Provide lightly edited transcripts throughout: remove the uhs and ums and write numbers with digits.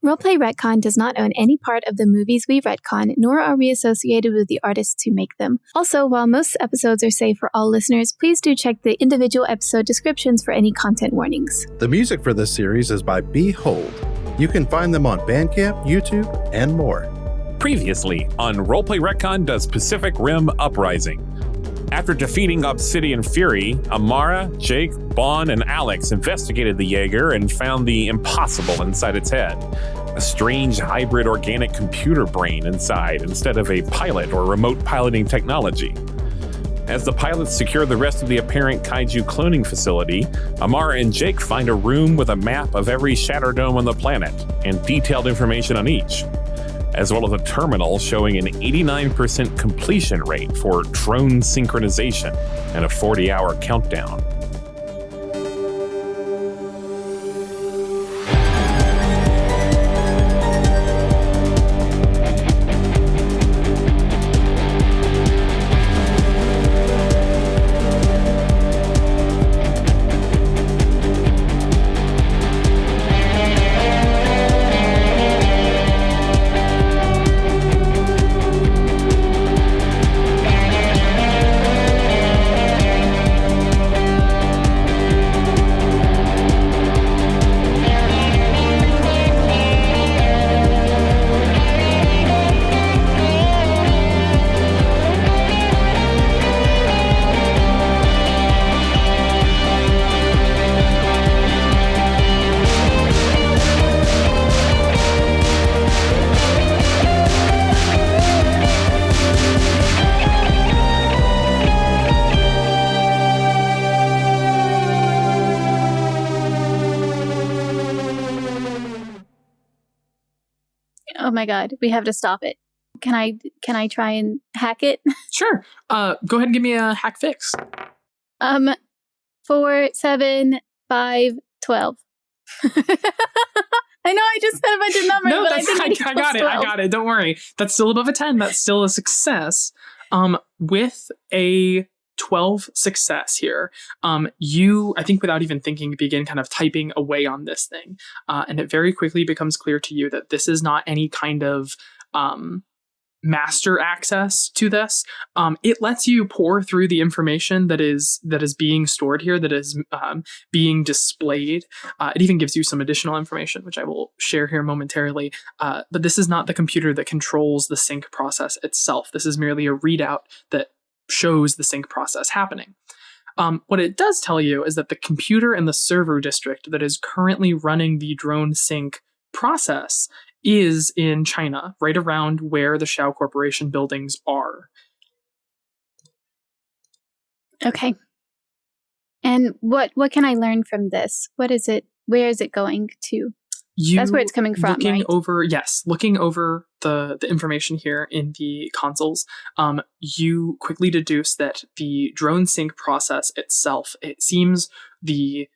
Roleplay Retcon does not own any part of the movies we retcon, nor are we associated with the artists who make them. Also, while most episodes are safe for all listeners, please do check the individual episode descriptions for any content warnings. The music for this series is by Behold. You can find them on Bandcamp, YouTube, and more. Previously on Roleplay Retcon does Pacific Rim Uprising. After defeating Obsidian Fury, Amara, Jake, Bond, and Alex investigated the Jaeger and found the impossible inside its head. A strange hybrid organic computer brain inside instead of a pilot or remote piloting technology. As the pilots secure the rest of the apparent kaiju cloning facility, Amara and Jake find a room with a map of every shatter dome on the planet and detailed information on each, as well as a terminal showing an 89% completion rate for drone synchronization and a 40-hour countdown. Oh my god, we have to stop it. Can I try and hack it? Sure. Go ahead and give me a hack fix. 4, 7, 5, 12. I know I just said a bunch of numbers, No, but I think I got it. 12. I got it. Don't worry. That's still above a 10. That's still a success. With a 12 success here, you, I think without even thinking, begin kind of typing away on this thing. And it very quickly becomes clear to you that this is not any kind of master access to this. It lets you pour through the information that is being stored here, that is being displayed. It even gives you some additional information, which I will share here momentarily. But this is not the computer that controls the sync process itself. This is merely a readout that shows the sync process happening. What it does tell you is that the computer and the server district that is currently running the drone sync process is in China, right around where the Shao Corporation buildings are. Okay. And what can I learn from this? What is it? Where is it going to? That's where it's coming from, looking right? Looking over the information here in the consoles, you quickly deduce that the drone sync process itself, it seems the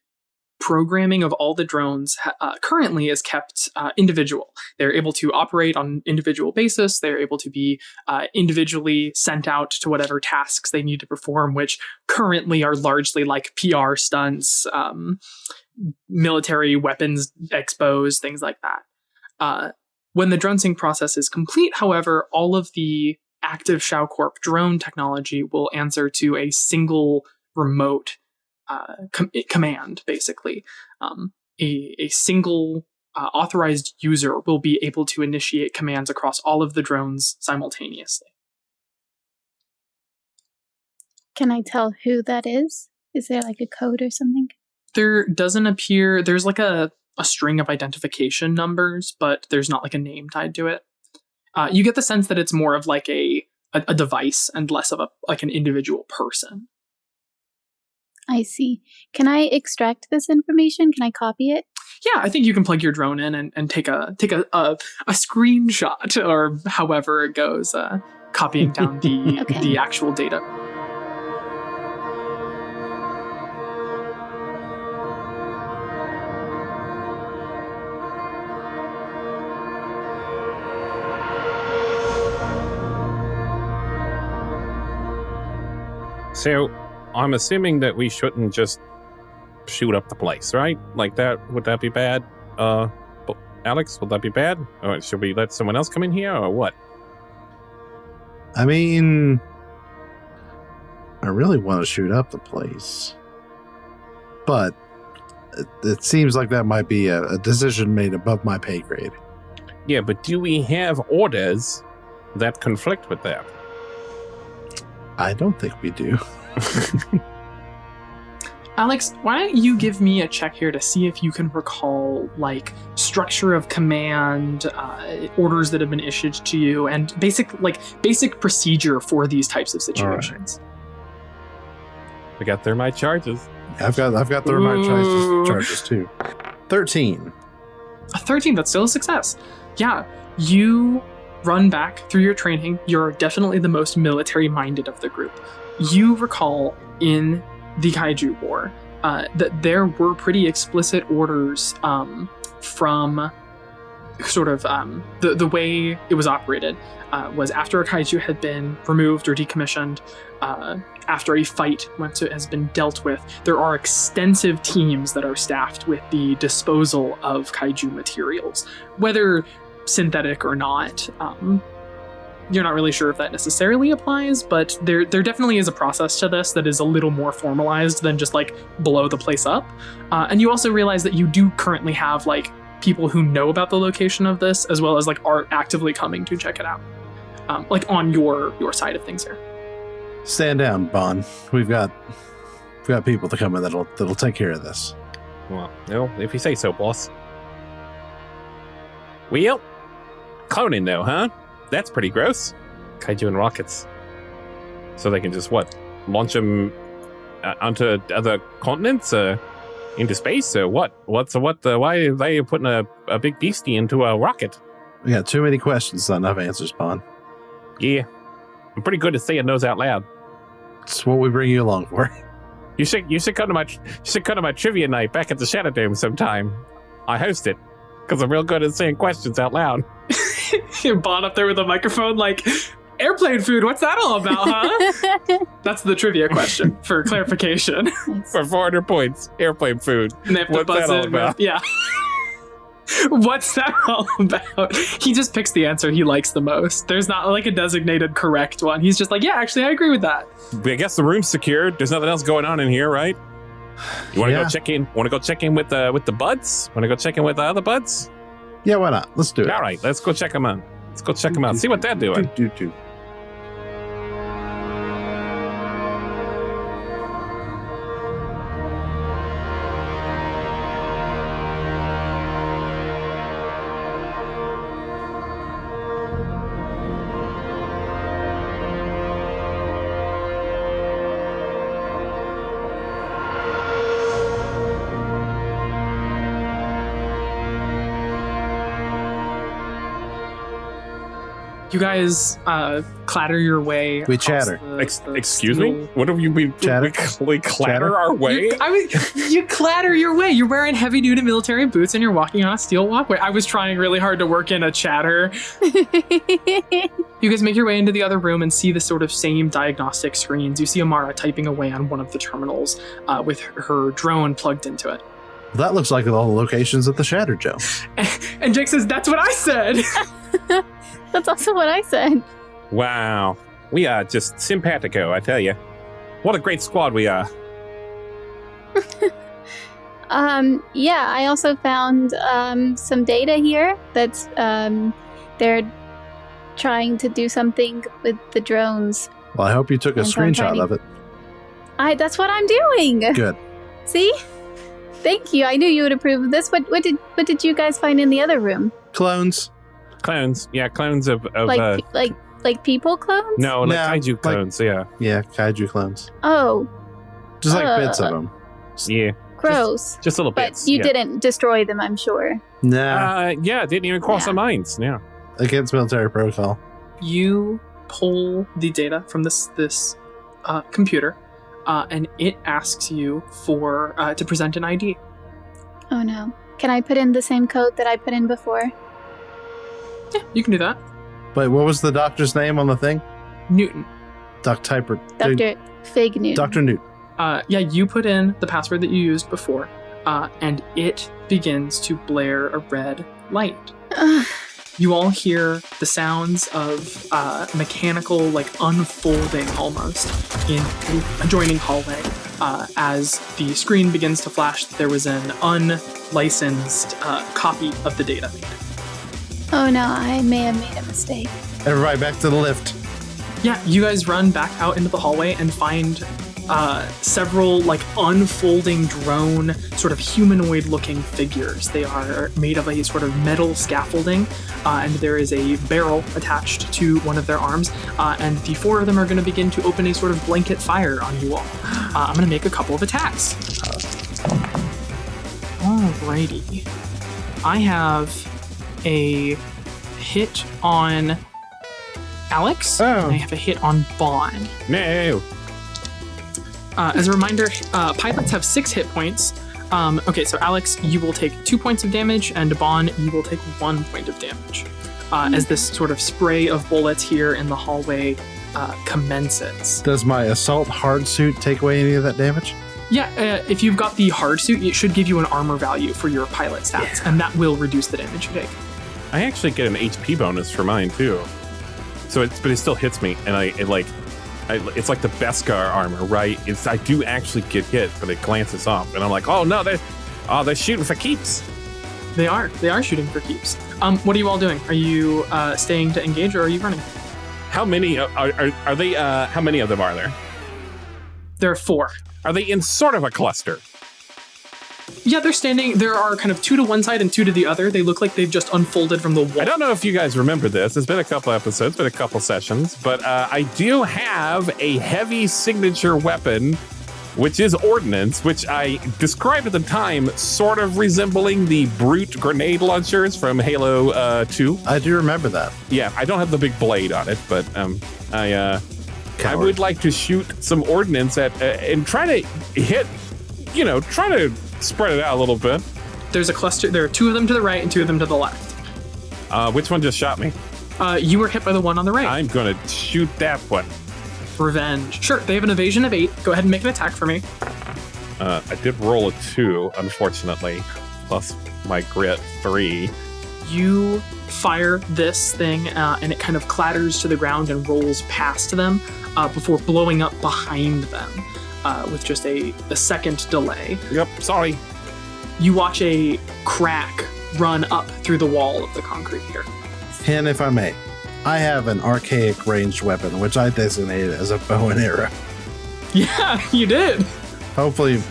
programming of all the drones currently is kept individual. They're able to operate on an individual basis. They're able to be individually sent out to whatever tasks they need to perform, which currently are largely like PR stunts, military weapons expos, things like that. When the drone sync process is complete, however, all of the active Shao Corp drone technology will answer to a single remote command, basically. A single authorized user will be able to initiate commands across all of the drones simultaneously. Can I tell who that is? Is there like a code or something? There doesn't appear, there's like a string of identification numbers, but there's not like a name tied to it. You get the sense that it's more of like a device and less of an individual person. I see. Can I extract this information? Can I copy it? Yeah, I think you can plug your drone in and take a screenshot, or however it goes, copying down the Okay. the actual data. So, I'm assuming that we shouldn't just shoot up the place, right? Like that, would that be bad? Alex? Will that be bad? Or should we let someone else come in here, or what? I mean, I really want to shoot up the place. But it seems like that might be a decision made above my pay grade. Yeah, but do we have orders that conflict with that? I don't think we do. Alex, why don't you give me a check here to see if you can recall, like, structure of command, orders that have been issued to you, and basic procedure for these types of situations. Right. We got thermite charges. I've got thermite charges too. 13. A 13, that's still a success. Yeah, you run back through your training. You're definitely the most military-minded of the group. You recall in the Kaiju War that there were pretty explicit orders from sort of the way it was operated was after a Kaiju had been removed or decommissioned, after a fight once it has been dealt with, there are extensive teams that are staffed with the disposal of Kaiju materials, whether synthetic or not. You're not really sure if that necessarily applies, but there definitely is a process to this that is a little more formalized than just like blow the place up. And you also realize that you do currently have like people who know about the location of this, as well as like are actively coming to check it out, like on your side of things here. Stand down, Bon. We've got people to come in that'll take care of this. Well, no, if you say so, boss. Well, cloning though, huh? That's pretty gross. Kaiju and rockets. So they can just, launch them onto other continents, into space, or what? Why are they putting a big beastie into a rocket? We got too many questions, not enough answers, Bon. Yeah. I'm pretty good at saying those out loud. It's what we bring you along for. You should come to my trivia night back at the Shadow Dome sometime. I host it, because I'm real good at saying questions out loud. Bon up there with a microphone like, airplane food, what's that all about, huh? That's the trivia question for clarification. For 400 points, airplane food. And they have to what's buzz that all in about? with, yeah. What's that all about? He just picks the answer he likes the most. There's not like a designated correct one. He's just like, yeah, actually, I agree with that. I guess the room's secured. There's nothing else going on in here, right? You want to go check in? Want to go check in with the buds? Want to go check in with the other buds? Yeah, why not? Let's do it. All right, let's go check them out. Let's go check them out. See what they're doing. You guys clatter your way. We chatter. Excuse me? What do you mean? Chatter? We clatter our way? You clatter your way. You're wearing heavy-duty military boots and you're walking on a steel walkway. I was trying really hard to work in a chatter. You guys make your way into the other room and see the sort of same diagnostic screens. You see Amara typing away on one of the terminals with her drone plugged into it. Well, that looks like all the locations at the Shatter Joe. And Jake says, that's what I said. That's also what I said. Wow. We are just simpatico, I tell you. What a great squad we are. Yeah, I also found some data here that's they're trying to do something with the drones. Well, I hope you took a screenshot of it. That's what I'm doing. Good. See? Thank you. I knew you would approve of this. What did you guys find in the other room? Clones. Clones. Yeah, clones of like people clones? No, kaiju clones, yeah. Yeah, kaiju clones. Oh. Just like bits of them. Yeah. Gross. Just little bits. But you didn't destroy them, I'm sure. Nah. Yeah, it didn't even cross our minds. Yeah. Against military protocol. You pull the data from this computer, and it asks you for to present an ID. Oh no. Can I put in the same code that I put in before? Yeah, you can do that. Wait, what was the doctor's name on the thing? Newton. Dr. Fig Newton. Dr. Newton. Yeah, you put in the password that you used before, and it begins to blare a red light. You all hear the sounds of mechanical, unfolding almost in the adjoining hallway as the screen begins to flash that there was an unlicensed copy of the data made. Oh no, I may have made a mistake. Everybody back to the lift. Yeah, you guys run back out into the hallway and find several unfolding drone sort of humanoid looking figures. They are made of a sort of metal scaffolding and there is a barrel attached to one of their arms and the four of them are going to begin to open a sort of blanket fire on you all. I'm going to make a couple of attacks. Alrighty. I have a hit on Alex, and I have a hit on Bond. No. As a reminder, pilots have 6 hit points. Okay, so Alex, you will take 2 points of damage, and Bond, you will take 1 point of damage. As this sort of spray of bullets here in the hallway commences. Does my assault hard suit take away any of that damage? Yeah, if you've got the hard suit, it should give you an armor value for your pilot stats, and that will reduce the damage you take. I actually get an HP bonus for mine too. So but it still hits me, and it's like the Beskar armor, right? I do actually get hit, but it glances off, and I'm like, oh no, they're shooting for keeps. They are shooting for keeps. What are you all doing? Are you staying to engage, or are you running? How many are they? How many of them are there? There are 4. Are they in sort of a cluster? Yeah, they're standing. There are kind of 2 to one side and 2 to the other. They look like they've just unfolded from the wall. I don't know if you guys remember this. It's been a couple episodes, been a couple sessions, but I do have a heavy signature weapon, which is ordnance, which I described at the time sort of resembling the brute grenade launchers from Halo 2. I do remember that. Yeah, I don't have the big blade on it, but I would like to shoot some ordnance at and try to hit, try to spread it out a little bit. There's a cluster. There are 2 of them to the right and 2 of them to the left. Which one just shot me? You were hit by the one on the right. I'm going to shoot that one. Revenge. Sure, they have an evasion of 8. Go ahead and make an attack for me. I did roll a 2, unfortunately, plus my grit 3. You fire this thing, and it kind of clatters to the ground and rolls past them before blowing up behind them. With just a second delay. Yep, sorry. You watch a crack run up through the wall of the concrete here. And if I may, I have an archaic ranged weapon, which I designated as a bow and arrow. Yeah, you did. Hopefully,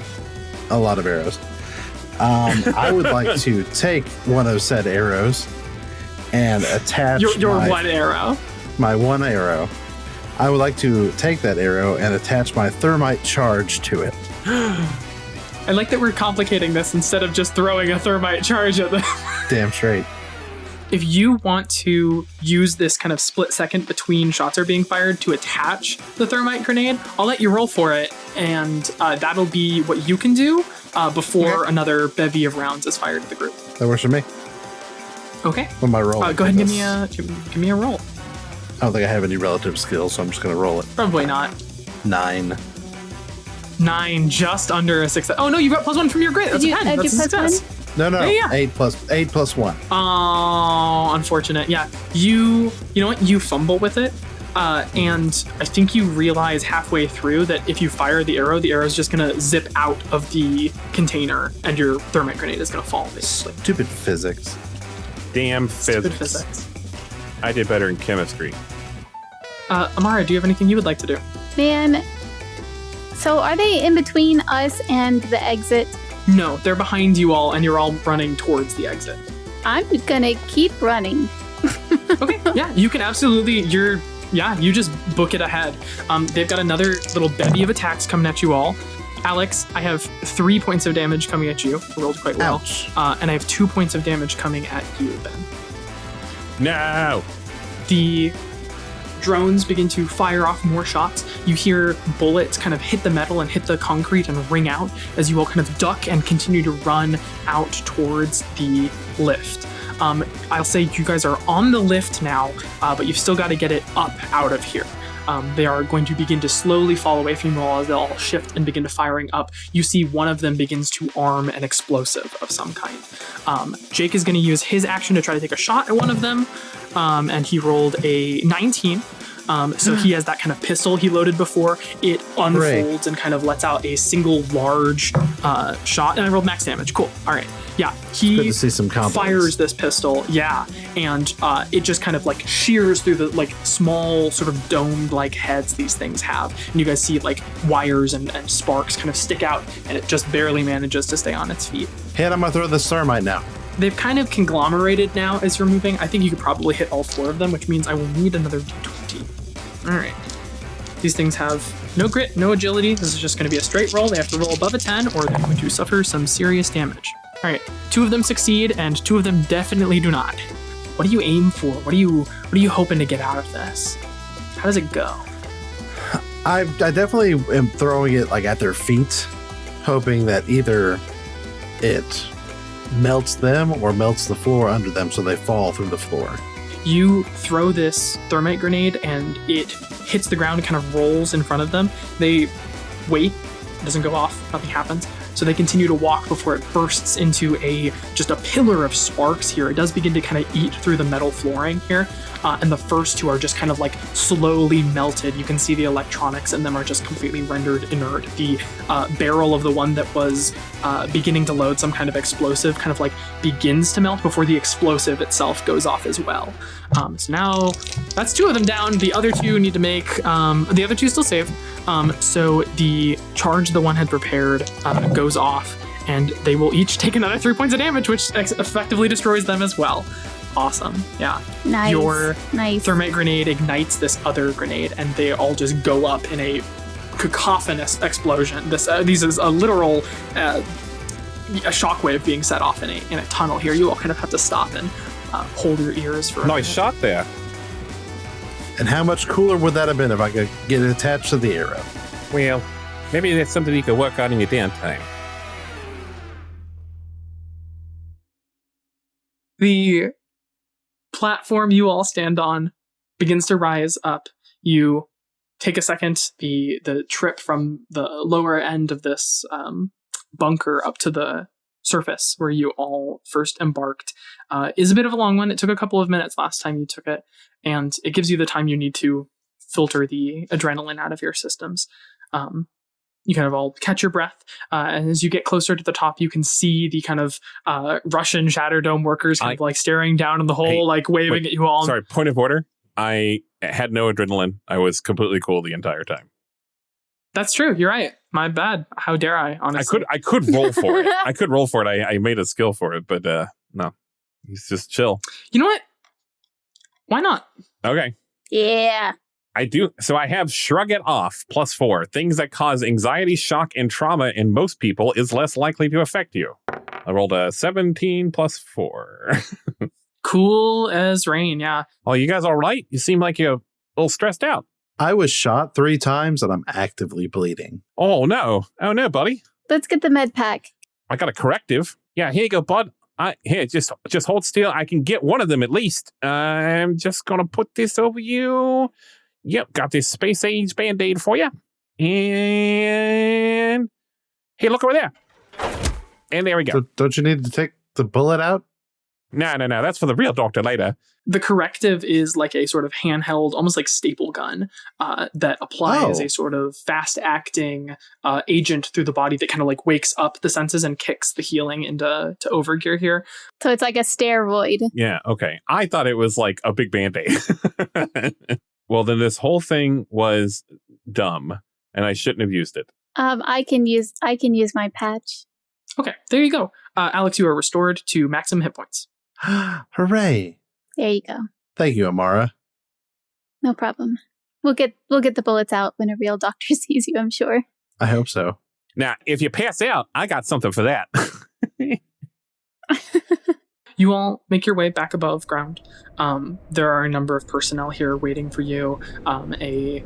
a lot of arrows. I would like to take one of said arrows and attach your one arrow. My one arrow. I would like to take that arrow and attach my thermite charge to it. I like that we're complicating this instead of just throwing a thermite charge at them. Damn straight. If you want to use this kind of split second between shots are being fired to attach the thermite grenade, I'll let you roll for it, and that'll be what you can do before another bevy of rounds is fired at the group. That works for me. Okay. What am I rolling? Go ahead and give me a roll. I don't think I have any relative skills, so I'm just going to roll it. Probably not. 9. 9, just under a success. Oh no, you got +1 from your grit. That's a 10. That's a success. No. Yeah. 8 plus 1. Oh, unfortunate. Yeah. You know what? You fumble with it. And I think you realize halfway through that if you fire the arrow is just going to zip out of the container and your thermite grenade is going to fall, basically. Stupid physics. Damn Stupid physics. physics. I did better in chemistry. Amara, do you have anything you would like to do? Man, so are they in between us and the exit? No, they're behind you all, and you're all running towards the exit. I'm gonna keep running. Okay, yeah, you can absolutely, you just book it ahead. They've got another little bevy of attacks coming at you all. Alex, I have 3 points of damage coming at you. Rolled quite well. Ouch. And I have 2 points of damage coming at you, Ben. No! The drones begin to fire off more shots. You hear bullets kind of hit the metal and hit the concrete and ring out as you all kind of duck and continue to run out towards the lift. I'll say you guys are on the lift now, but you've still got to get it up out of here. They are going to begin to slowly fall away from you all as they all shift and begin to firing up. You see one of them begins to arm an explosive of some kind. Jake is going to use his action to try to take a shot at one of them, and he rolled a 19. So he has that kind of pistol he loaded before. It unfolds and kind of lets out a single large shot, and I rolled max damage. Cool. All right. Yeah, he good to see some combos. Fires this pistol. Yeah, and it just kind of like shears through the like small sort of domed like heads these things have, and you guys see like wires and sparks kind of stick out, and it just barely manages to stay on its feet. Hey, I'm gonna throw this thermite now. They've kind of conglomerated now as you're moving. I think you could probably hit all 4 of them, which means I will need another d20. All right. These things have no grit, no agility. This is just going to be a straight roll. They have to roll above a 10 or they're going to suffer some serious damage. All right. 2 of them succeed and 2 of them definitely do not. What do you aim for? What are you hoping to get out of this? How does it go? I definitely am throwing it like at their feet, hoping that either it melts them or melts the floor under them so they fall through the floor. You throw this thermite grenade and it hits the ground and kind of rolls in front of them. They wait, it doesn't go off, nothing happens. So they continue to walk before it bursts into just a pillar of sparks here. It does begin to kind of eat through the metal flooring here. And the first 2 are just kind of like slowly melted. You can see the electronics in them are just completely rendered inert. The barrel of the one that was beginning to load some kind of explosive kind of like begins to melt before the explosive itself goes off as well. So now that's 2 of them down. The other 2 need to make, the other 2 still save. So the charge the one had prepared goes off and they will each take another 3 points of damage, which effectively destroys them as well. Awesome. Yeah. Nice. Your nice. thermite grenade ignites this other grenade and they all just go up in a cacophonous explosion. This is a literal a shockwave being set off in a tunnel here. You all kind of have to stop and hold your ears for a minute. Shot there. And how much cooler would that have been if I could get it attached to the arrow? Well, maybe that's something you could work on in your downtime. The platform you all stand on begins to rise up. You take a second. The trip from the lower end of this bunker up to the surface where you all first embarked is a bit of a long one. It took a couple of minutes last time you took it, and it gives you the time you need to filter the adrenaline out of your systems. You kind of all catch your breath, and as you get closer to the top, you can see the kind of Russian Shatter Dome workers kind of like staring down in the hole, like waving at you all. Sorry, point of order. I had no adrenaline. I was completely cool the entire time. That's true. You're right. My bad. How dare I, honestly. I could roll for it. I could roll for it. I made a skill for it, but no. He's just chill. You know what? Why not? Okay. Yeah. I do. So I have Shrug It Off +4. Things that cause anxiety, shock, and trauma in most people is less likely to affect you. I rolled a 17 +4. Cool as rain, yeah. Oh, you guys all right? You seem like you're a little stressed out. I was shot 3 times and I'm actively bleeding. Oh, no. Oh, no, buddy. Let's get the med pack. I got a corrective. Yeah, here you go, bud. Here, just hold still. I can get one of them at least. I'm just going to put this over you. Yep, got this space age band-aid for you. And hey, look over there. And there we go. Don't you need to take the bullet out? No. That's for the real doctor later. The corrective is like a sort of handheld, almost like staple gun that applies a sort of fast-acting agent through the body that kind of like wakes up the senses and kicks the healing into overgear here. So it's like a steroid. Yeah, okay. I thought it was like a big band-aid. Well, then this whole thing was dumb, and I shouldn't have used it. I can use my patch. Okay, there you go. Alex, you are restored to maximum hit points. Hooray. There you go. Thank you, Amara. No problem. We'll get the bullets out when a real doctor sees you, I'm sure. I hope so. Now, if you pass out, I got something for that. You all make your way back above ground. There are a number of personnel here waiting for you. A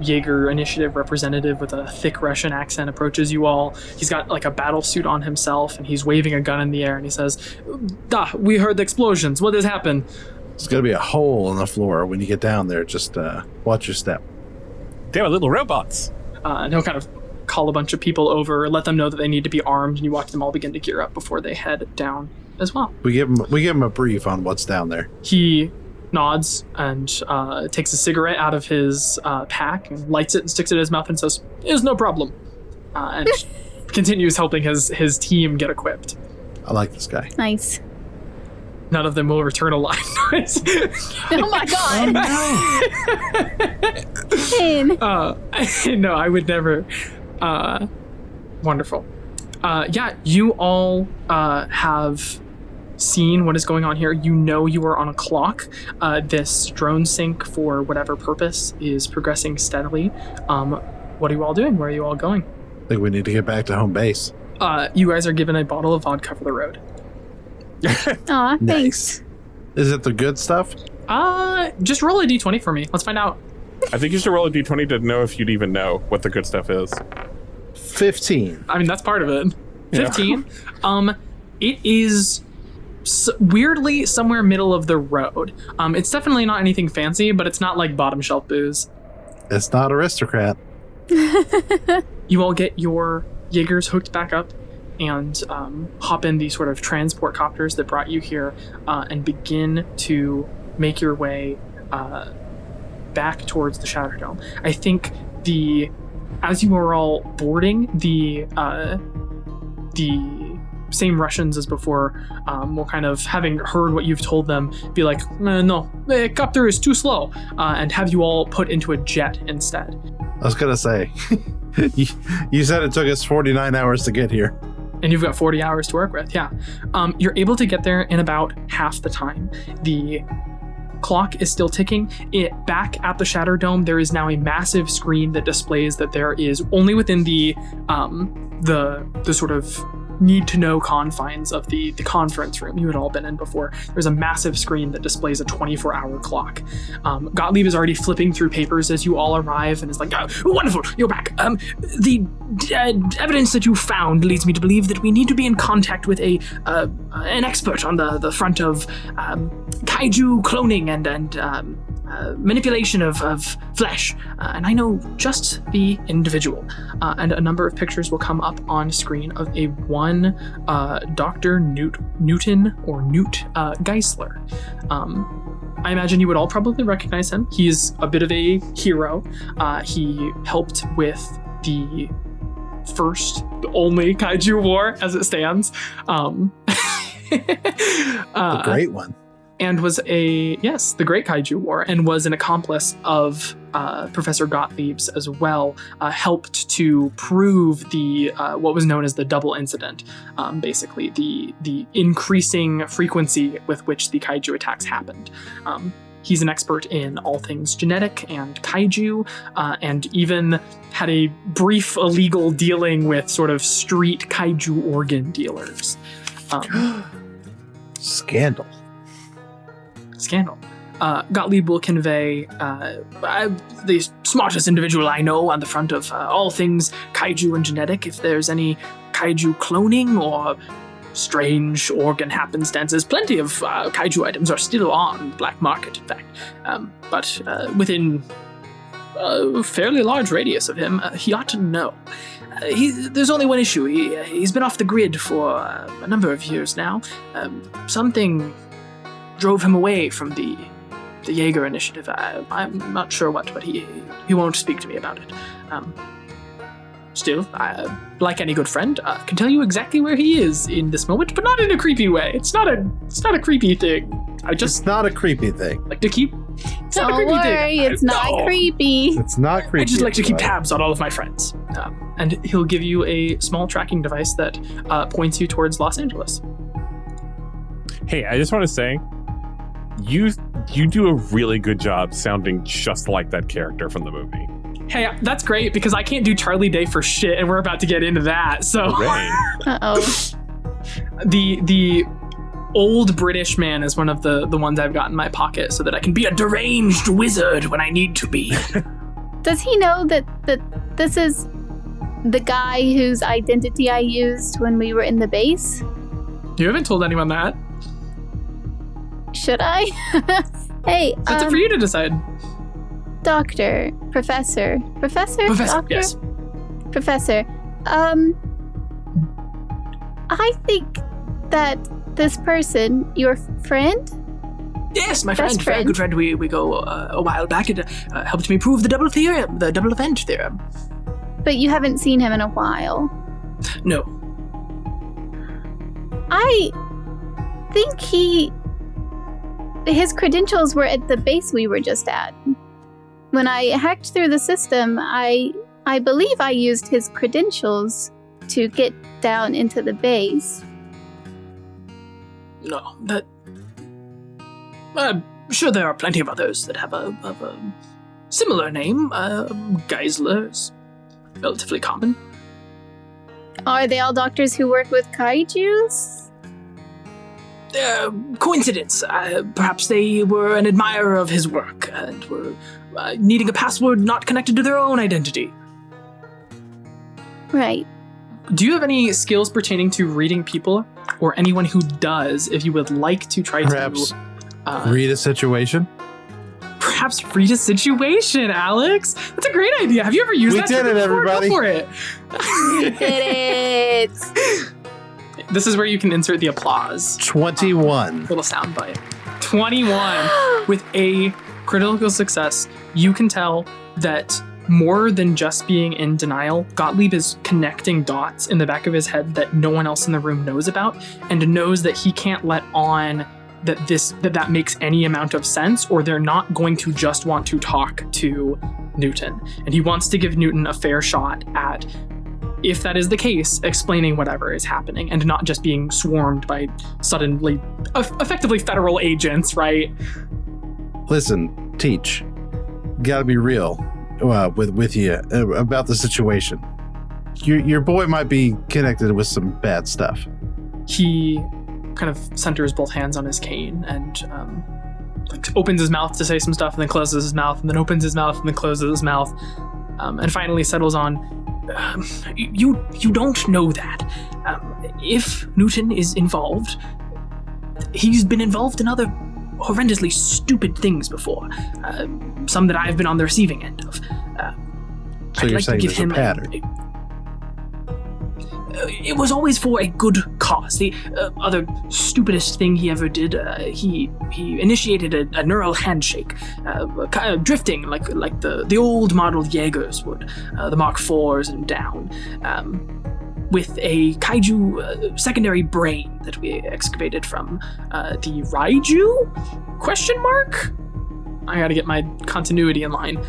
Jaeger initiative representative with a thick Russian accent approaches you all. He's got like a battle suit on himself and he's waving a gun in the air and he says, we heard explosions. What has happened? There's going to be a hole in the floor when you get down there. Just watch your step. They are little robots. And he'll kind of call a bunch of people over, let them know that they need to be armed, and you watch them all begin to gear up before they head down as well. We give him a brief on what's down there. He nods and takes a cigarette out of his pack and lights it and sticks it in his mouth and says, "It's no problem," and continues helping his team get equipped. I like this guy. Nice. None of them will return alive. Oh my god. No, I would never. Wonderful. Yeah, you all have seen what is going on here. You know you are on a clock. This drone sync, for whatever purpose, is progressing steadily. What are you all doing? Where are you all going? I think we need to get back to home base. You guys are given a bottle of vodka for the road. Aw, thanks. Nice. Is it the good stuff? Just roll a d20 for me. Let's find out. I think you should roll a d20 to know if you'd even know what the good stuff is. 15. I mean, that's part of it. Yeah. 15. It is weirdly somewhere middle of the road. It's definitely not anything fancy, but it's not like bottom shelf booze. It's not aristocrat. You all get your Jaegers hooked back up and hop in these sort of transport copters that brought you here and begin to make your way back towards the Shatterdome. I think as you are all boarding, the same Russians as before will kind of, having heard what you've told them, be like, no, the copter is too slow, and have you all put into a jet instead. I was going to say, you said it took us 49 hours to get here. And you've got 40 hours to work with, yeah. You're able to get there in about half the time. The clock is still ticking. Back at the Shatterdome, there is now a massive screen that displays that there is, only within the sort of need-to-know confines of the conference room you had all been in before, there's a massive screen that displays a 24-hour clock. Gottlieb is already flipping through papers as you all arrive and is like, wonderful, you're back. The evidence that you found leads me to believe that we need to be in contact with an expert on the front of kaiju cloning and manipulation of flesh, and I know just the individual. And a number of pictures will come up on screen of a one Dr. Newton or Newt Geisler. I imagine you would all probably recognize him. He's a bit of a hero. He helped with the only kaiju war as it stands. The great one. And was the Great Kaiju War, and was an accomplice of Professor Gottlieb's as well. Helped to prove the what was known as the double incident, basically the increasing frequency with which the kaiju attacks happened. He's an expert in all things genetic and kaiju, and even had a brief illegal dealing with sort of street kaiju organ dealers. Scandal. Gottlieb will convey the smartest individual I know on the front of all things kaiju and genetic. If there's any kaiju cloning or strange organ happenstances, plenty of kaiju items are still on the black market, in fact. But within a fairly large radius of him, he ought to know. There's only one issue. He's been off the grid for a number of years now. Something drove him away from the Jaeger initiative. I'm not sure what, but he won't speak to me about it. Still, like any good friend, can tell you exactly where he is in this moment, but not in a creepy way. It's not a creepy thing. It's not a creepy thing. Like to keep. It's not a creepy worry, thing. it's not creepy. It's not creepy. I just like to keep tabs on all of my friends. And he'll give you a small tracking device that points you towards Los Angeles. Hey, I just want to say, you do a really good job sounding just like that character from the movie. Hey, that's great because I can't do Charlie Day for shit, and we're about to get into that. So, Uh-oh. the old British man is one of the ones I've got in my pocket so that I can be a deranged wizard when I need to be. Does he know that this is the guy whose identity I used when we were in the base? You haven't told anyone that. Should I? Hey, That's up for you to decide. Doctor, Professor, Doctor? Yes. Professor, I think that this person, your friend? Yes, my Best friend, good friend. We go a while back. It helped me prove the double event theorem. But you haven't seen him in a while. No. I think his credentials were at the base we were just at. When I hacked through the system, I believe I used his credentials to get down into the base. No, that... I'm sure there are plenty of others that have a similar name. Geisler is relatively common. Are they all doctors who work with kaijus? Coincidence. Perhaps they were an admirer of his work and were needing a password not connected to their own identity. Right. Do you have any skills pertaining to reading people, or anyone who does, if you would like to try Perhaps to... read a situation? Perhaps read a situation, Alex. That's a great idea. Have you ever used We that? did it, before? everybody. Go for it. We did it! This is where you can insert the applause. 21. Little sound bite. 21. With a critical success, you can tell that more than just being in denial, Gottlieb is connecting dots in the back of his head that no one else in the room knows about, and knows that he can't let on that makes any amount of sense, or they're not going to just want to talk to Newton. And he wants to give Newton a fair shot at, if that is the case, explaining whatever is happening and not just being swarmed by suddenly effectively federal agents, right? Listen, Teach. Gotta be real with you about the situation. Your boy might be connected with some bad stuff. He kind of centers both hands on his cane and opens his mouth to say some stuff and then closes his mouth and then opens his mouth and then closes his mouth and finally settles on, you don't know that. If Newton is involved, he's been involved in other horrendously stupid things before. Some that I've been on the receiving end of. So you're saying there's a pattern? It was always for a good cause. The other stupidest thing he ever did, he initiated a neural handshake, kind of drifting like the old model Jaegers would, the Mark IVs and down, with a kaiju secondary brain that we excavated from the Raiju? Question mark? I gotta get my continuity in line.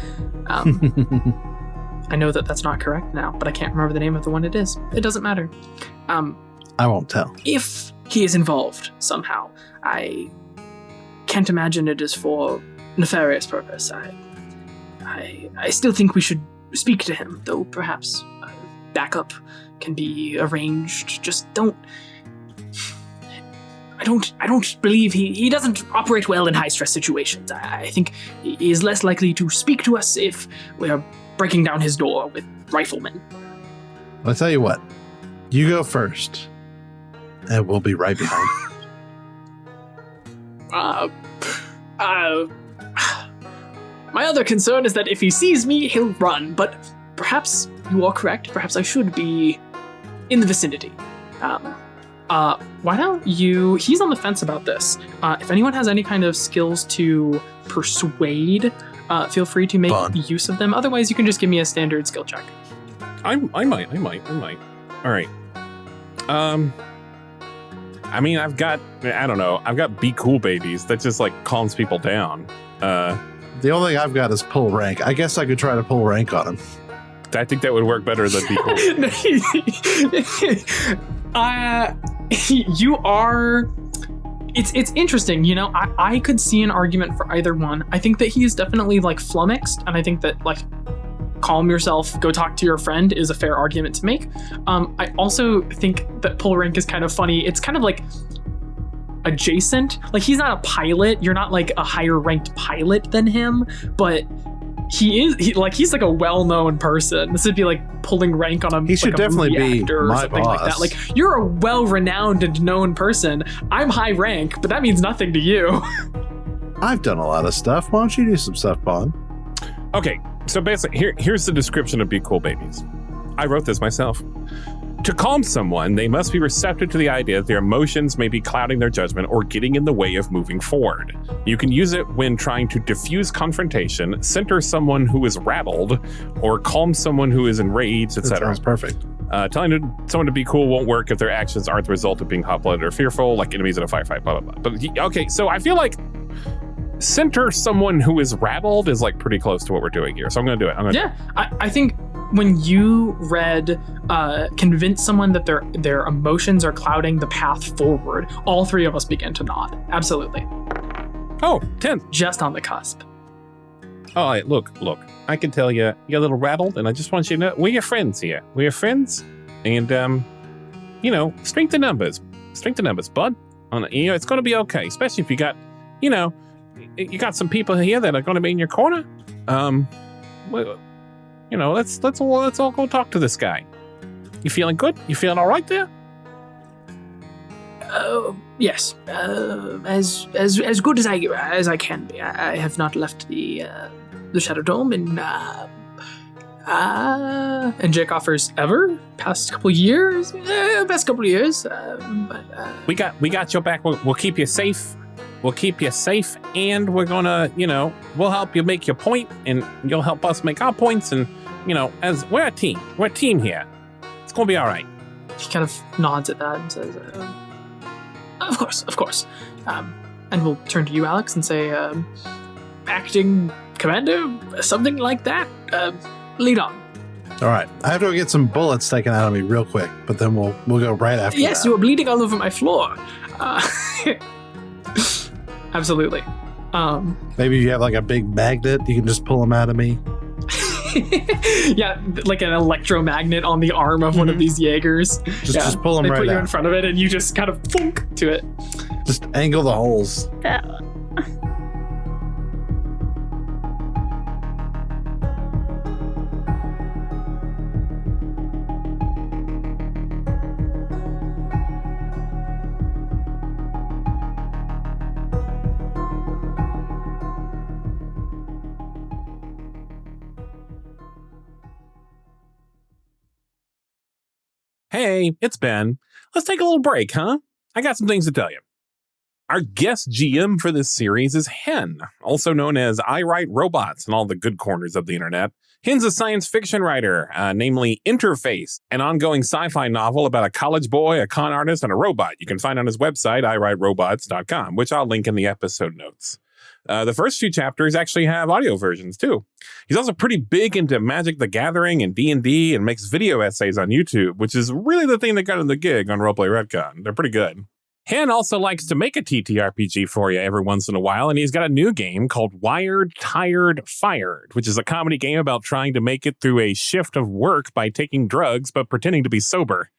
I know that that's not correct now, but I can't remember the name of the one it is. It doesn't matter. I won't tell. If he is involved somehow, I can't imagine it is for nefarious purpose. I still think we should speak to him, though perhaps backup can be arranged. Just don't... I don't believe he doesn't operate well in high-stress situations. I think he is less likely to speak to us if we're breaking down his door with riflemen. I'll tell you what. You go first, and we'll be right behind. My other concern is that if he sees me, he'll run, but perhaps you are correct. Perhaps I should be in the vicinity. Why don't you... He's on the fence about this. If anyone has any kind of skills to persuade, feel free to make use of them. Otherwise, you can just give me a standard skill check. I might. All right. I mean, I've got be cool babies. That just like calms people down. The only thing I've got is pull rank. I guess I could try to pull rank on him. I think that would work better than be cool. You are... It's interesting, you know, I could see an argument for either one. I think that he is definitely like flummoxed, and I think that like calm yourself, go talk to your friend is a fair argument to make. I also think that pull rank is kind of funny. It's kind of like adjacent. Like he's not a pilot. You're not like a higher ranked pilot than him, but he's like a well-known person. This would be like pulling rank on a He should like a definitely movie be actor or my something like that. boss. Like, you're a well-renowned and known person. I'm high rank, but that means nothing to you. I've done a lot of stuff. Why don't you do some stuff, Bond? Okay, so basically, here's the description of Be Cool Babies. I wrote this myself. To calm someone, they must be receptive to the idea that their emotions may be clouding their judgment or getting in the way of moving forward. You can use it when trying to diffuse confrontation, center someone who is rattled, or calm someone who is enraged, That etc. sounds perfect. Telling someone to be cool won't work if their actions aren't the result of being hot-blooded or fearful, like enemies in a firefight, blah, blah, blah. But okay, so I feel like center someone who is rattled is like pretty close to what we're doing here. So I'm going to do it. Yeah, I think when you read convince someone that their emotions are clouding the path forward, all three of us began to nod. Absolutely. Oh, 10. Just on the cusp. All right, look. I can tell you're a little rattled, and I just want you to know we're your friends here. We're your friends, and strength in numbers, bud. It's going to be okay, especially if you got, you got some people here that are going to be in your corner. Let's all go talk to this guy. You feeling good? You feeling all right there? Yes. As good as I can be. I have not left the Shadow Dome in And Jake offers ever? Past couple years? past couple of years. We got your back. We'll keep you safe. We'll keep you safe, and we're gonna, we'll help you make your point, and you'll help us make our points, and, as we're a team. We're a team here. It's gonna be all right. He kind of nods at that and says, of course. And we'll turn to you, Alex, and say, acting commander, something like that. Lead on. All right. I have to go get some bullets taken out of me real quick, but then we'll go right after Yes, that. you are bleeding all over my floor. Absolutely. Maybe you have like a big magnet, you can just pull them out of me. Yeah, like an electromagnet on the arm of one of these Jaegers. Just pull them they right put you out. in front of it, and you just kind of thunk to it. Just angle the holes. Hey, it's Ben. Let's take a little break, huh? I got some things to tell you. Our guest GM for this series is Hen, also known as I Write Robots in all the good corners of the internet. Hen's a science fiction writer, namely Interface, an ongoing sci-fi novel about a college boy, a con artist, and a robot you can find on his website, iwriterobots.com, which I'll link in the episode notes. The first few chapters actually have audio versions, too. He's also pretty big into Magic the Gathering and D&D and makes video essays on YouTube, which is really the thing that got him the gig on Roleplay Retcon. They're pretty good. Hen also likes to make a TTRPG for you every once in a while, and he's got a new game called Wired, Tired, Fired, which is a comedy game about trying to make it through a shift of work by taking drugs but pretending to be sober.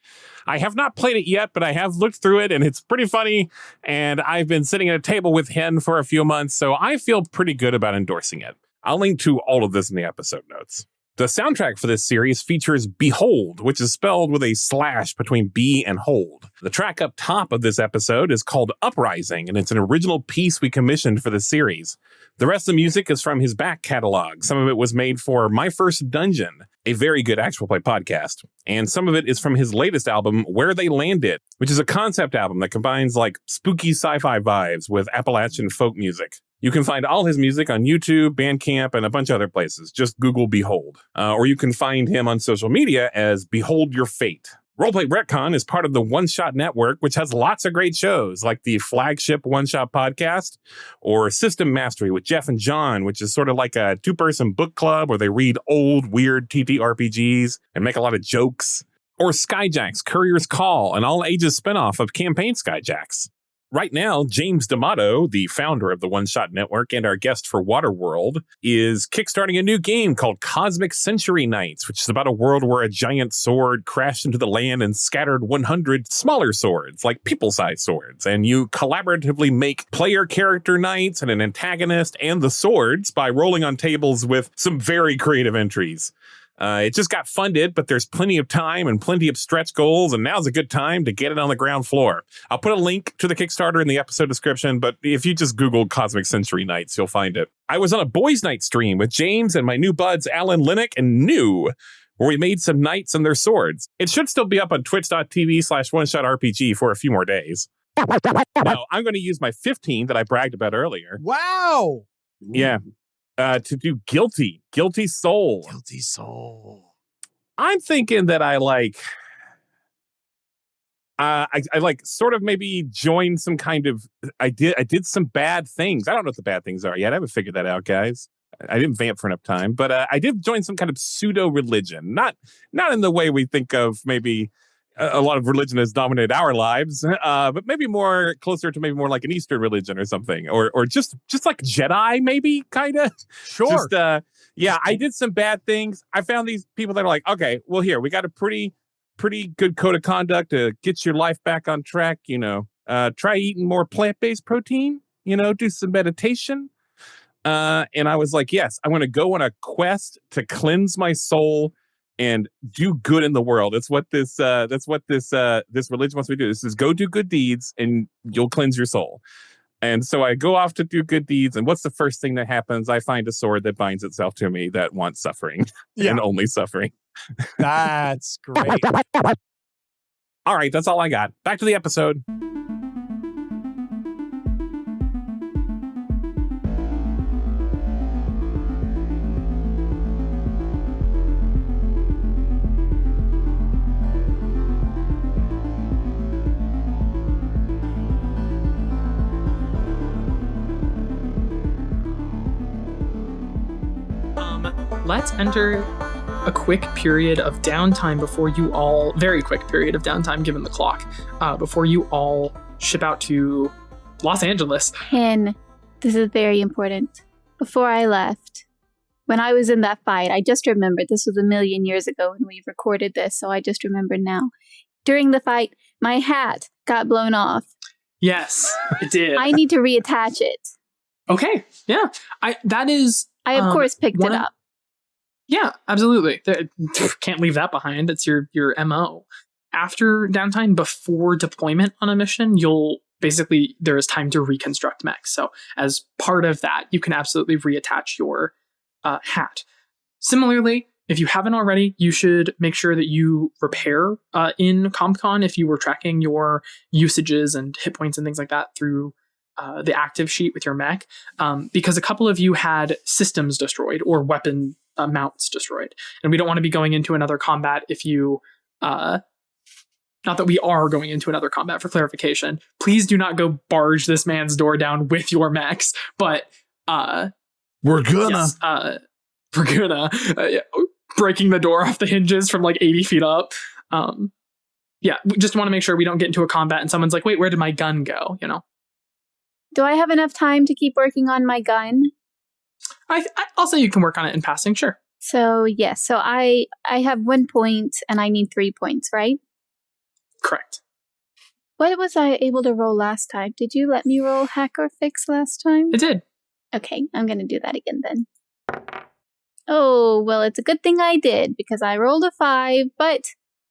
I have not played it yet, but I have looked through it, and it's pretty funny, and I've been sitting at a table with Hen for a few months, so I feel pretty good about endorsing it. I'll link to all of this in the episode notes. The soundtrack for this series features Behold, which is spelled with a slash between B and hold. The track up top of this episode is called Uprising, and it's an original piece we commissioned for the series. The rest of the music is from his back catalog. Some of it was made for My First Dungeon, a very good actual play podcast. And some of it is from his latest album, Where They Landed, which is a concept album that combines like spooky sci-fi vibes with Appalachian folk music. You can find all his music on YouTube, Bandcamp, and a bunch of other places. Just Google Behold. Or you can find him on social media as Behold Your Fate. Roleplay Retcon is part of the One Shot Network, which has lots of great shows, like the flagship One Shot podcast, or System Mastery with Jeff and John, which is sort of like a two-person book club where they read old, weird TTRPGs and make a lot of jokes. Or Skyjack's Courier's Call, an all-ages spinoff of Campaign Skyjacks. Right now, James D'Amato, the founder of the One Shot Network and our guest for Waterworld, is kickstarting a new game called Cosmic Century Knights, which is about a world where a giant sword crashed into the land and scattered 100 smaller swords, like people-sized swords. And you collaboratively make player character knights and an antagonist and the swords by rolling on tables with some very creative entries. It just got funded, but there's plenty of time and plenty of stretch goals, and now's a good time to get it on the ground floor. I'll put a link to the Kickstarter in the episode description, but if you just Google Cosmic Century Knights, you'll find it. I was on a boys' night stream with James and my new buds, Alan Linnick and New, where we made some knights and their swords. It should still be up on twitch.tv/OneShotRPG for a few more days. Now, I'm going to use my 15 that I bragged about earlier. Wow. Yeah. To do Guilty Soul. Guilty Soul. I'm thinking that I sort of maybe join some kind of, I did some bad things. I don't know what the bad things are yet. I haven't figured that out, guys. I didn't vamp for enough time, but I did join some kind of pseudo religion. Not in the way we think of maybe a lot of religion has dominated our lives, but maybe more closer to maybe more like an Eastern religion or something, or just like Jedi, maybe kind of. Sure. Yeah, I did some bad things. I found these people that are like, okay, well, here we got a pretty good code of conduct to get your life back on track. Try eating more plant-based protein. Do some meditation. And I was like, yes, I want to go on a quest to cleanse my soul and do good in the world. That's what this religion wants me to do. This is go do good deeds and you'll cleanse your soul. And so I go off to do good deeds. And what's the first thing that happens? I find a sword that binds itself to me that wants suffering and only suffering. That's great. All right. That's all I got. Back to the episode. Let's enter a quick period of downtime before you all, very quick period of downtime given the clock, before you all ship out to Los Angeles. And this is very important. Before I left, when I was in that fight, I just remembered, this was a million years ago when we recorded this, so I just remembered now. During the fight, my hat got blown off. Yes, it did. I need to reattach it. Okay, yeah. I of course picked it up. Yeah, absolutely. Can't leave that behind. It's your MO. After downtime, before deployment on a mission, there is time to reconstruct mechs. So as part of that, you can absolutely reattach your hat. Similarly, if you haven't already, you should make sure that you repair in CompCon if you were tracking your usages and hit points and things like that through the active sheet with your mech, because a couple of you had systems destroyed or weapon mounts destroyed. And we don't want to be going into another combat if you... not that we are going into another combat, for clarification. Please do not go barge this man's door down with your mechs, but... we're gonna... Yes, we're gonna... breaking the door off the hinges from like 80 feet up. We just want to make sure we don't get into a combat and someone's like, wait, where did my gun go? Do I have enough time to keep working on my gun? I'll say you can work on it in passing, sure. So, yes. So I have 1 point and I need 3 points, right? Correct. What was I able to roll last time? Did you let me roll hack or fix last time? It did. Okay, I'm going to do that again then. Oh, well, it's a good thing I did because I rolled a 5, but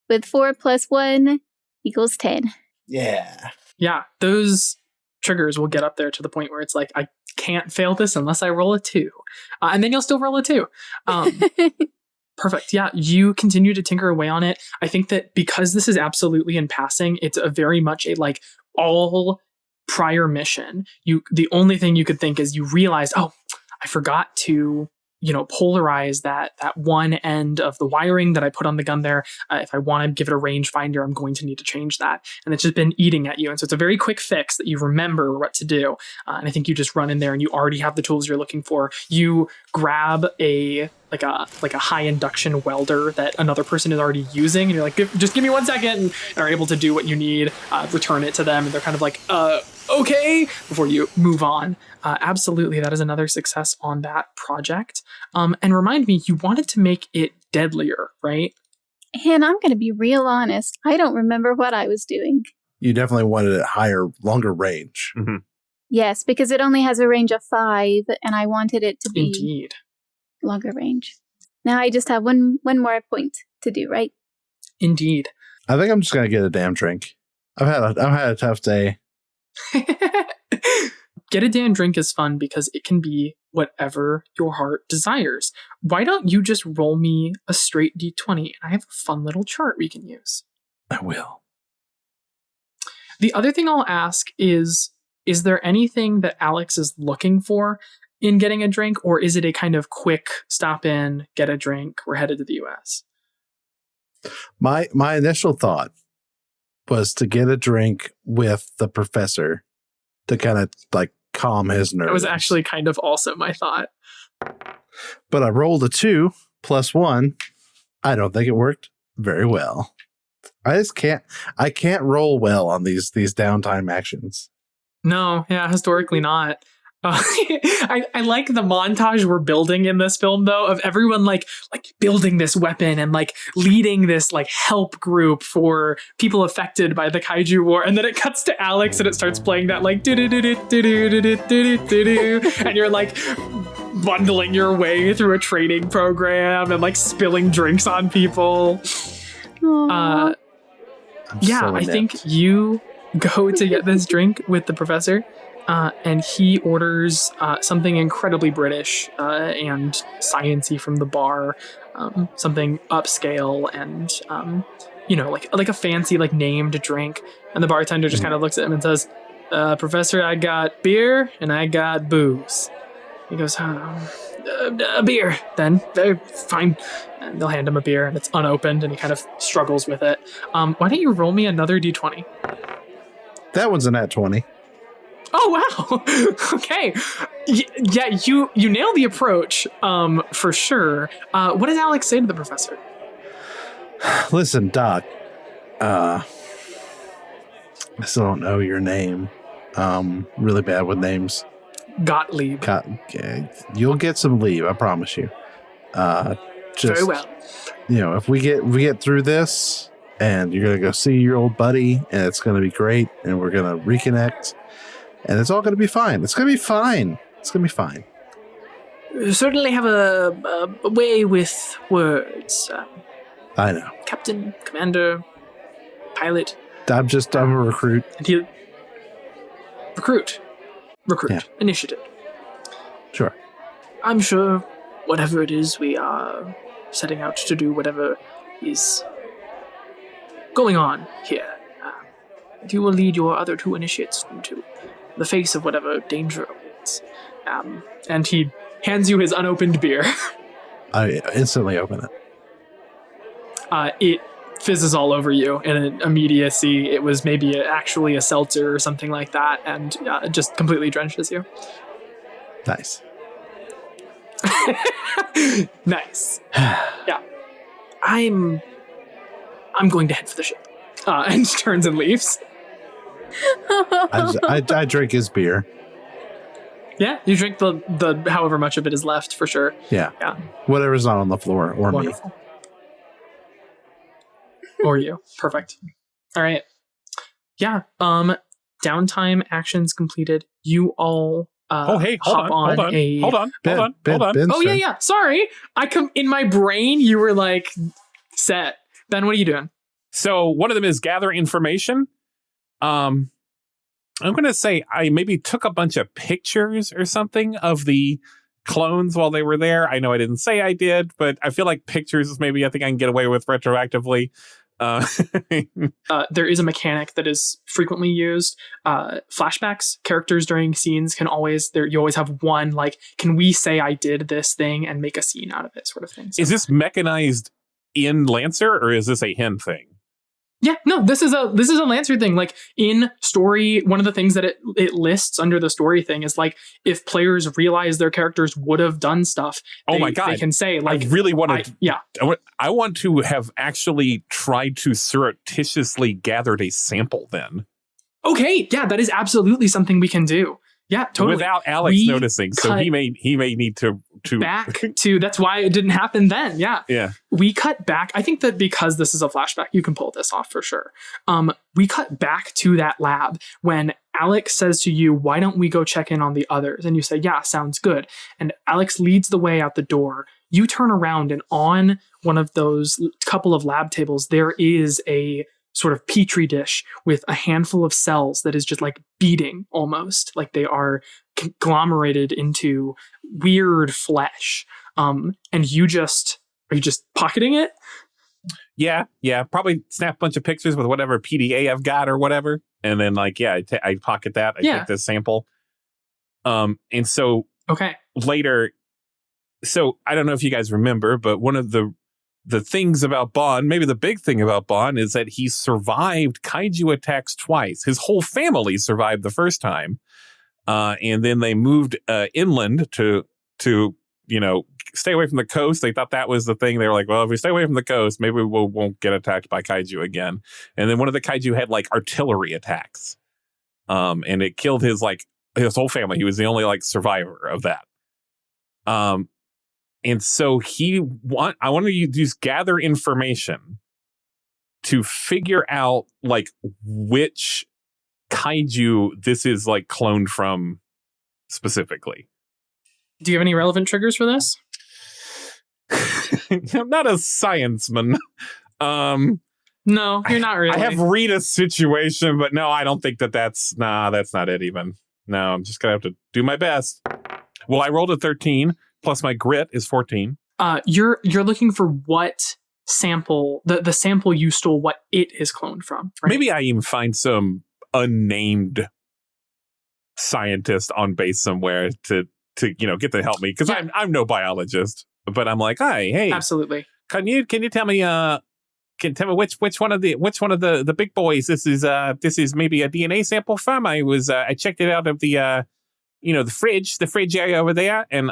with 4 plus 1 equals 10. Yeah. Yeah, those triggers will get up there to the point where it's like, I can't fail this unless I roll a 2. And then you'll still roll a 2. Perfect. Yeah, you continue to tinker away on it. I think that because this is absolutely in passing, it's a very much a like all prior mission. The only thing you could think is you realize, oh, I forgot to polarize that one end of the wiring that I put on the gun there. If I want to give it a rangefinder, I'm going to need to change that. And it's just been eating at you. And so it's a very quick fix that you remember what to do. And I think you just run in there and you already have the tools you're looking for. You grab a high induction welder that another person is already using. And you're like, just give me 1 second, and are able to do what you need, return it to them. And they're kind of like, okay, before you move on. Absolutely, that is another success on that project. And remind me, you wanted to make it deadlier, right? And I'm going to be real honest. I don't remember what I was doing. You definitely wanted it higher, longer range. Mm-hmm. Yes, because it only has a range of 5, and I wanted it to be Indeed. longer range. Now I just have one more point to do, right? Indeed. I think I'm just going to get a damn drink. I've had a tough day. Get a damn drink is fun because it can be whatever your heart desires. Why don't you just roll me a straight D20? I have a fun little chart we can use. I will. The other thing I'll ask is there anything that Alex is looking for in getting a drink, or is it a kind of quick stop in, get a drink, we're headed to the US? My initial thought was to get a drink with the professor to kind of like calm his nerves. That was actually kind of also my thought. But I rolled a 2 plus 1. I don't think it worked very well. I can't roll well on these downtime actions. No, yeah, historically not. I like the montage we're building in this film, though, of everyone like building this weapon and like leading this like help group for people affected by the kaiju war, and then it cuts to Alex and it starts playing that like and you're like bundling your way through a training program and like spilling drinks on people. I think you go to get this drink with the professor. And he orders something incredibly British and science-y from the bar, something upscale and, like a fancy, like, named drink. And the bartender just kind of looks at him and says, Professor, I got beer and I got booze. He goes, a beer, then. Very fine. And they'll hand him a beer, and it's unopened, and he kind of struggles with it. Why don't you roll me another D20? That one's a nat 20. Oh, wow. Okay. Yeah, you nailed the approach, for sure. What does Alex say to the professor? Listen, Doc, I still don't know your name. Really bad with names. Gottlieb. You'll get some leave, I promise you. Very well. If we get through this, and you're going to go see your old buddy, and it's going to be great, and we're going to reconnect, and it's all going to be fine. It's going to be fine. It's going to be fine. You certainly have a way with words. I know. Captain, commander, pilot. I'm a recruit. And he... Recruit. Yeah. Initiative. Sure. I'm sure whatever it is we are setting out to do, whatever is going on here, you will lead your other 2 initiates into the face of whatever danger awaits. And he hands you his unopened beer. I instantly open it. It fizzes all over you in an immediacy. It was maybe actually a seltzer or something like that, and it just completely drenches you. Nice. Nice. Yeah. I'm going to head for the ship. And turns and leaves. I drink his beer. Yeah, you drink the however much of it is left, for sure. Yeah. Whatever's not on the floor, or Wonderful. Me. Or you. Perfect. All right. Yeah. Downtime actions completed. You all hold on. Ben, oh yeah. Sorry. In my brain, you were like set. Ben, what are you doing? So one of them is gather information. I'm going to say I maybe took a bunch of pictures or something of the clones while they were there. I know I didn't say I did, but I feel like pictures is maybe I think I can get away with retroactively. There is a mechanic that is frequently used. Flashbacks, characters during scenes can always, you always have one, like, can we say I did this thing and make a scene out of it, sort of thing. So, is this mechanized in Lancer, or is this a hen thing? Yeah, no, this is a Lancer thing. Like, in story, one of the things that it lists under the story thing is like, if players realize their characters would have done stuff, my God, they can say like, I really want to. Yeah, I want to have actually tried to surreptitiously gathered a sample. Then Okay, yeah, that is absolutely something we can do. Yeah, totally. Without Alex noticing, so he may need to back to. That's why it didn't happen then. Yeah, yeah. We cut back. I think that because this is a flashback, you can pull this off for sure. We cut back to that lab when Alex says to you, "Why don't we go check in on the others?" And you say, "Yeah, sounds good." And Alex leads the way out the door. You turn around, and on one of those couple of lab tables, there is a sort of petri dish with a handful of cells that is just like beating, almost like they are conglomerated into weird flesh. And are you just pocketing it? Yeah. Probably snap a bunch of pictures with whatever PDA I've got or whatever. And then I pocket that. I take this sample. And so later, so I don't know if you guys remember, but one of the things about Bon, maybe the big thing about Bon, is that he survived kaiju attacks twice. His whole family survived the first time. And then they moved inland to stay away from the coast. They thought that was the thing. They were like, well, if we stay away from the coast, maybe we won't get attacked by kaiju again. And then one of the kaiju had artillery attacks. And it killed his whole family. He was the only survivor of that. And so I want to just gather information to figure out which kaiju this is cloned from specifically. Do you have any relevant triggers for this? I'm not a scienceman. No, you're not really. I have read a situation, but no, I don't think that's not it even. No, I'm just going to have to do my best. Well, I rolled a 13. Plus my grit is 14. You're looking for what sample, the sample you stole, what it is cloned from. Right? Maybe I even find some unnamed scientist on base somewhere to get to help me, because I'm no biologist, but I'm like, hey, absolutely. Can you tell me which one of the big boys this is maybe a DNA sample from? I checked it out of the the fridge area over there, and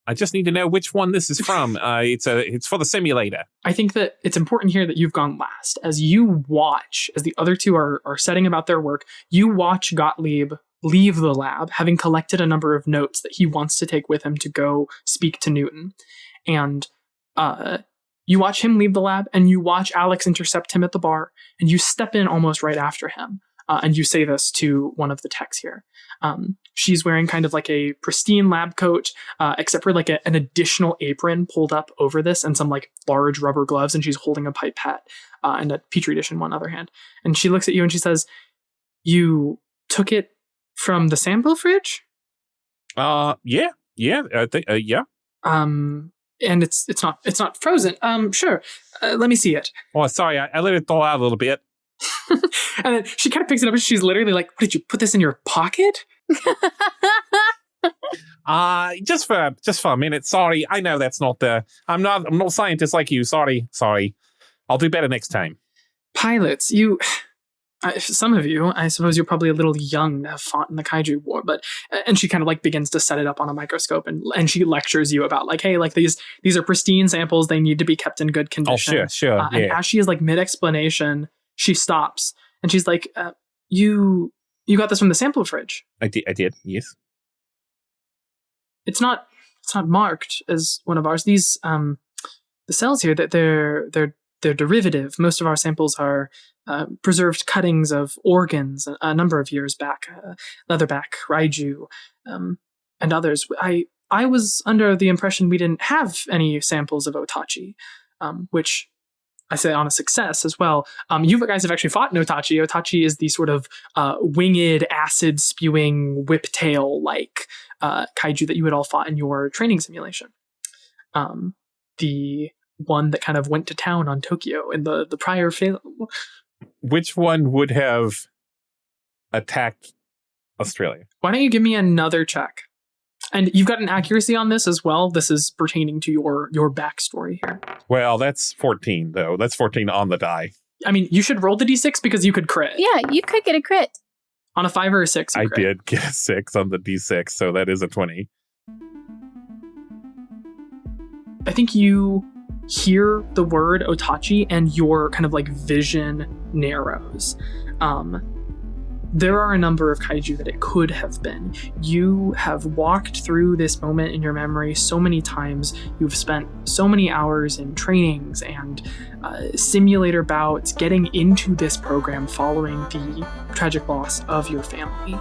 I just need to know which one this is from. It's for the simulator. I think that it's important here that you've gone last. As you watch, as the other two are setting about their work, you watch Gottlieb leave the lab, having collected a number of notes that he wants to take with him to go speak to Newton. And you watch him leave the lab, and you watch Alex intercept him at the bar, and you step in almost right after him. And you say this to one of the techs here. She's wearing kind of a pristine lab coat, except for an additional apron pulled up over this and some large rubber gloves, and she's holding a pipette and a petri dish in one other hand. And she looks at you and she says, "You took it from the sample fridge?" Yeah, I think, yeah. And it's not frozen. Sure. Let me see it. Oh, sorry, I let it thaw out a little bit. And then she kind of picks it up and she's literally like, "What, did you put this in your pocket?" Just for a minute. Sorry, I know that's not I'm not a scientist like you. Sorry. I'll do better next time. Pilots, some of you, I suppose you're probably a little young to have fought in the kaiju war, but and she kind of begins to set it up on a microscope, and she lectures you about hey, these are pristine samples. They need to be kept in good condition. Oh, sure. Yeah. And as she is mid explanation, she stops and she's like, "You got this from the sample fridge?" I did. Yes. It's not marked as one of ours. These the cells here, that they're derivative. Most of our samples are preserved cuttings of organs a number of years back, leatherback, raiju, and others. I was under the impression we didn't have any samples of Otachi, which I say on a success as well. You guys have actually fought an Otachi. Otachi is the sort of winged, acid-spewing, whiptail-like kaiju that you had all fought in your training simulation. The one that kind of went to town on Tokyo in the prior film. Which one would have attacked Australia? Why don't you give me another check? And you've got an accuracy on this as well. This is pertaining to your backstory here. Well, that's 14, though. That's 14 on the die. I mean, you should roll the d6 because you could crit. Yeah, you could get a crit. On a 5 or a 6, I did get a 6 on the d6, so that is a 20. I think you hear the word Otachi and your kind of vision narrows. there are a number of kaiju that it could have been. You have walked through this moment in your memory so many times. You've spent so many hours in trainings and simulator bouts getting into this program following the tragic loss of your family.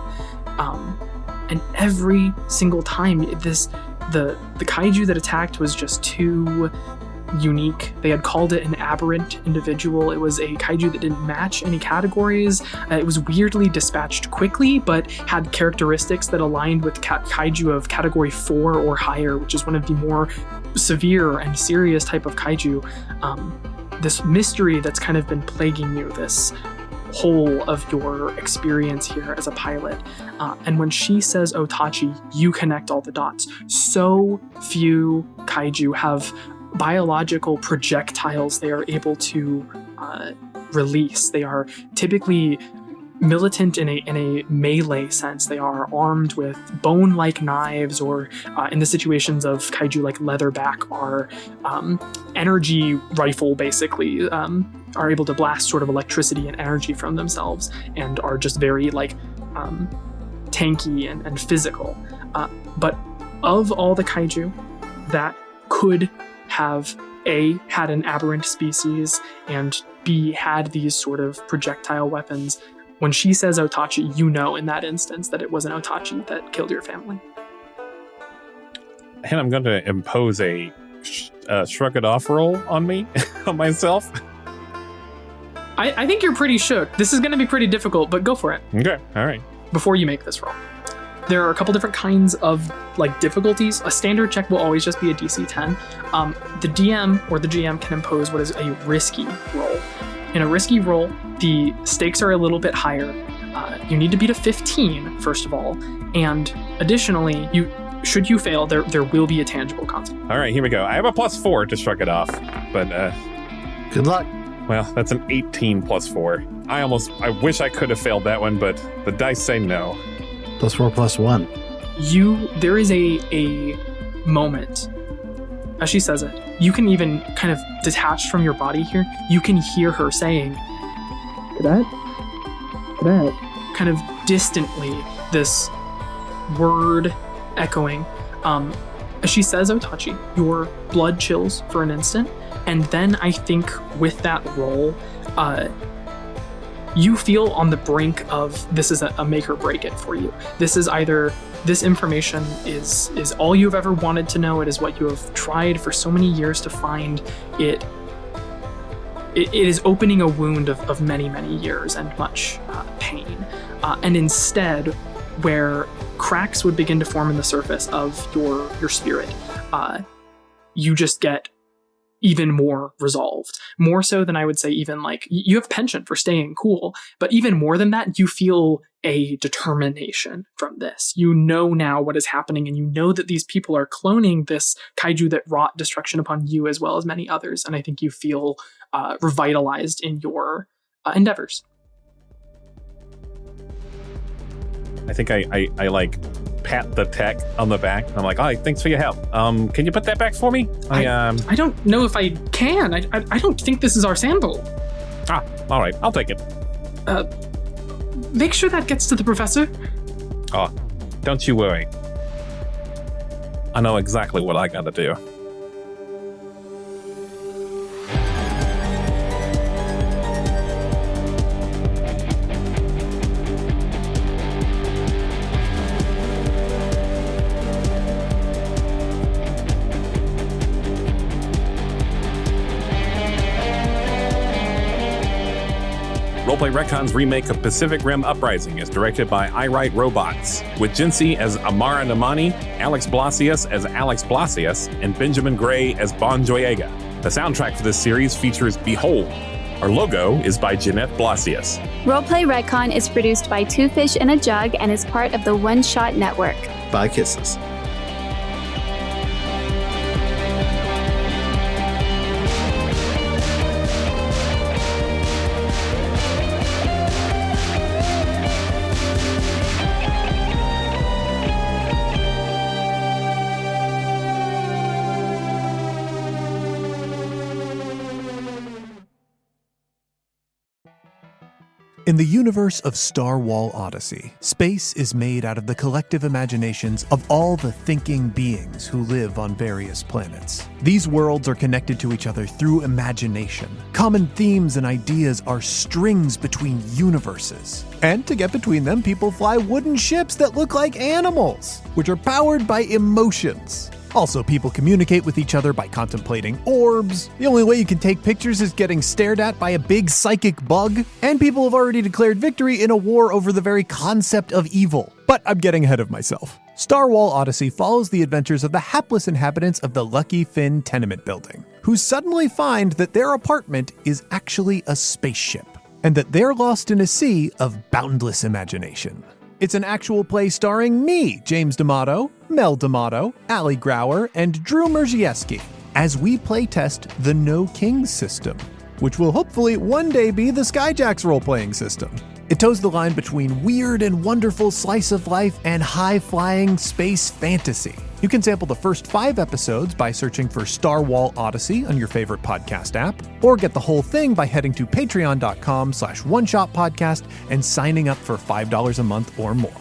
And every single time, the kaiju that attacked was just too unique. They had called it an aberrant individual. It was a kaiju that didn't match any categories. It was weirdly dispatched quickly, but had characteristics that aligned with kaiju of category 4 or higher, which is one of the more severe and serious type of kaiju. This mystery that's kind of been plaguing you, this whole of your experience here as a pilot. And when she says Otachi, you connect all the dots. So few kaiju have biological projectiles they are able to release. They are typically militant in a melee sense. They are armed with bone-like knives, or in the situations of kaiju like leatherback, are energy rifle, basically, are able to blast sort of electricity and energy from themselves, and are just very tanky and physical. But of all the kaiju that could have A, had an aberrant species, and B, had these sort of projectile weapons, when she says Otachi, you know in that instance that it was an Otachi that killed your family. And I'm going to impose a shrug it off roll on me, on myself. I think you're pretty shook. This is going to be pretty difficult, but go for it. Okay, all right. Before you make this roll, there are a couple different kinds of difficulties. A standard check will always just be a DC 10. The DM or the GM can impose what is a risky roll. In a risky roll, the stakes are a little bit higher. You need to beat a 15, first of all. And additionally, should you fail, there will be a tangible consequence. All right, here we go. I have a +4 to shrug it off, but good luck. Well, that's an 18 +4. I wish I could have failed that one, but the dice say no. +4 +1. There is a moment, as she says it, you can even kind of detach from your body here. You can hear her saying, Cadet? Kind of distantly, this word echoing. As she says Otachi, your blood chills for an instant, and then I think with that roll, you feel on the brink of this is a make or break it for you. This is either this information is all you've ever wanted to know. It is what you have tried for so many years to find. It is opening a wound of many, many years and much pain. And instead, where cracks would begin to form in the surface of your spirit, you just get even more resolved. More so than I would say even you have penchant for staying cool, but even more than that, you feel a determination from this. You know now what is happening, and you know that these people are cloning this kaiju that wrought destruction upon you as well as many others, and I think you feel revitalized in your endeavors. I think I pat the tech on the back. I'm like, oh, thanks for your help. Can you put that back for me? I don't know if I can. I don't think this is our sample. All right, I'll take it. Make sure that gets to the professor. Oh, don't you worry. I know exactly what I gotta do. Roleplay Retcon's remake of Pacific Rim Uprising is directed by I Write Robots, with Jensie as Amara Namani, Alex Blasius as Alex Blasius, and Benjamin Gray as Bon Joyega. The soundtrack for this series features Behold. Our logo is by Jeanette Blasius. Roleplay Retcon is produced by Two Fish in a Jug and is part of the One Shot Network. Bye kisses. In the universe of Star Wall Odyssey, space is made out of the collective imaginations of all the thinking beings who live on various planets. These worlds are connected to each other through imagination. Common themes and ideas are strings between universes. And to get between them, people fly wooden ships that look like animals, which are powered by emotions. Also, people communicate with each other by contemplating orbs. The only way you can take pictures is getting stared at by a big psychic bug. And people have already declared victory in a war over the very concept of evil. But I'm getting ahead of myself. Star Wall Odyssey follows the adventures of the hapless inhabitants of the Lucky Finn tenement building, who suddenly find that their apartment is actually a spaceship, and that they're lost in a sea of boundless imagination. It's an actual play starring me, James D'Amato, Mel D'Amato, Ali Grauer, and Drew Merzieski, as we playtest the No Kings system, which will hopefully one day be the Skyjacks role-playing system. It toes the line between weird and wonderful slice of life and high-flying space fantasy. You can sample the first 5 episodes by searching for Star Wall Odyssey on your favorite podcast app, or get the whole thing by heading to patreon.com/oneshotpodcast and signing up for $5 a month or more.